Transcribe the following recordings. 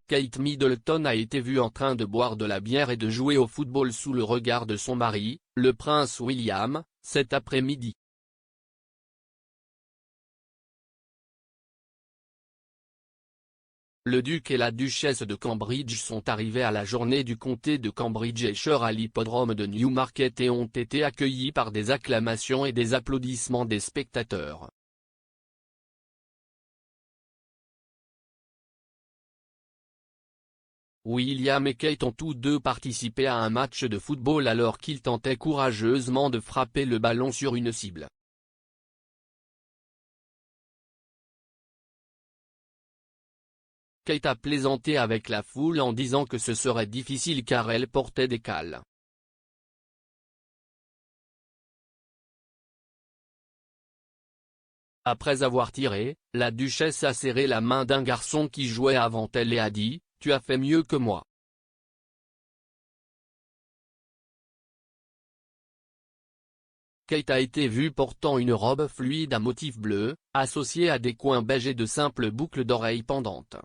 Kate Middleton a été vue en train de boire de la bière et de jouer au football sous le regard de son mari, le prince William, cet après-midi. Le duc et la duchesse de Cambridge sont arrivés à la journée du comté de Cambridgeshire à l'hippodrome de Newmarket et ont été accueillis par des acclamations et des applaudissements des spectateurs. William et Kate ont tous deux participé à un match de football alors qu'ils tentaient courageusement de frapper le ballon sur une cible. Kate a plaisanté avec la foule en disant que ce serait difficile car elle portait des cales. Après avoir tiré, la duchesse a serré la main d'un garçon qui jouait avant elle et a dit « Tu as fait mieux que moi ». Kate a été vue portant une robe fluide à motif bleu, associée à des coins beige et de simples boucles d'oreilles pendantes.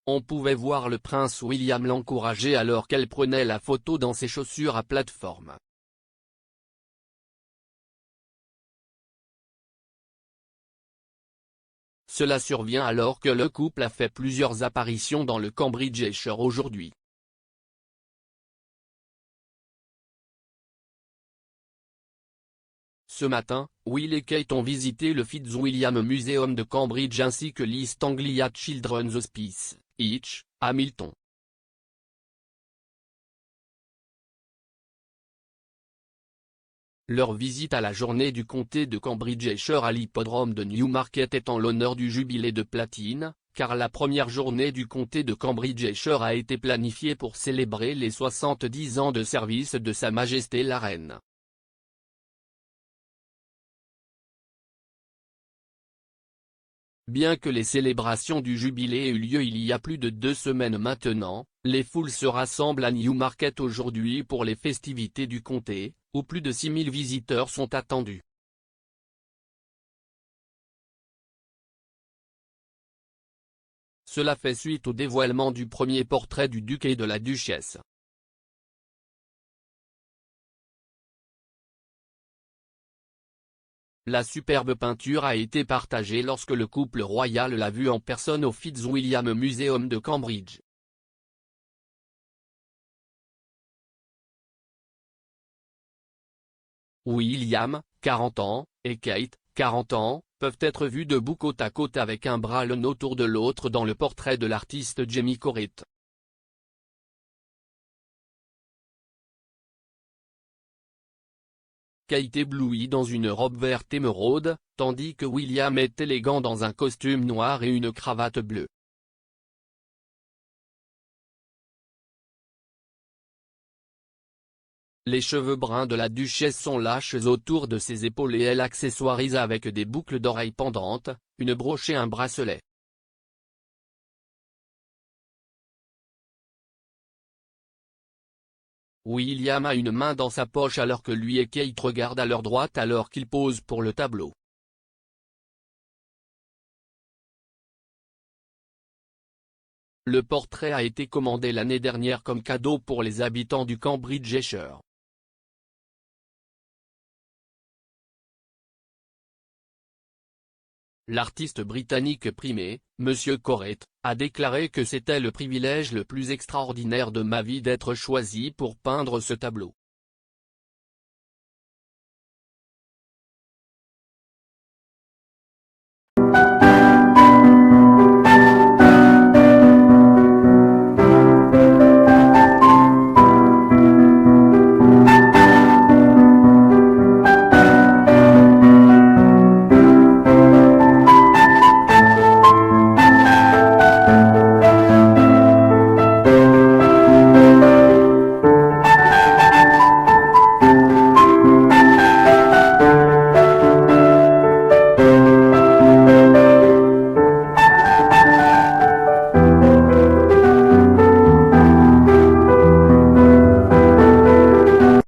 On pouvait voir le prince William l'encourager alors qu'elle prenait la photo dans ses chaussures à plateforme. Cela survient alors que le couple a fait plusieurs apparitions dans le Cambridgeshire aujourd'hui. Ce matin, Will et Kate ont visité le Fitzwilliam Museum de Cambridge ainsi que l'East Anglia Children's Hospice, Hitch, Hamilton. Leur visite à la journée du comté de Cambridgeshire à l'hippodrome de Newmarket est en l'honneur du jubilé de platine, car la première journée du comté de Cambridgeshire a été planifiée pour célébrer les 70 ans de service de Sa Majesté la Reine. Bien que les célébrations du jubilé aient eu lieu il y a plus de 2 semaines maintenant, les foules se rassemblent à Newmarket aujourd'hui pour les festivités du comté, où plus de 6000 visiteurs sont attendus. Cela fait suite au dévoilement du premier portrait du duc et de la duchesse. La superbe peinture a été partagée lorsque le couple royal l'a vue en personne au Fitzwilliam Museum de Cambridge. William, 40 ans, et Kate, 40 ans, peuvent être vus debout côte à côte avec un bras l'un autour de l'autre dans le portrait de l'artiste Jamie Corritt. Kate éblouie dans une robe verte émeraude, tandis que William est élégant dans un costume noir et une cravate bleue. Les cheveux bruns de la duchesse sont lâches autour de ses épaules et elle accessoirise avec des boucles d'oreilles pendantes, une broche et un bracelet. William a une main dans sa poche alors que lui et Kate regardent à leur droite alors qu'ils posent pour le tableau. Le portrait a été commandé l'année dernière comme cadeau pour les habitants du Cambridgeshire. L'artiste britannique primé, Monsieur Corritt, a déclaré que c'était le privilège le plus extraordinaire de ma vie d'être choisi pour peindre ce tableau.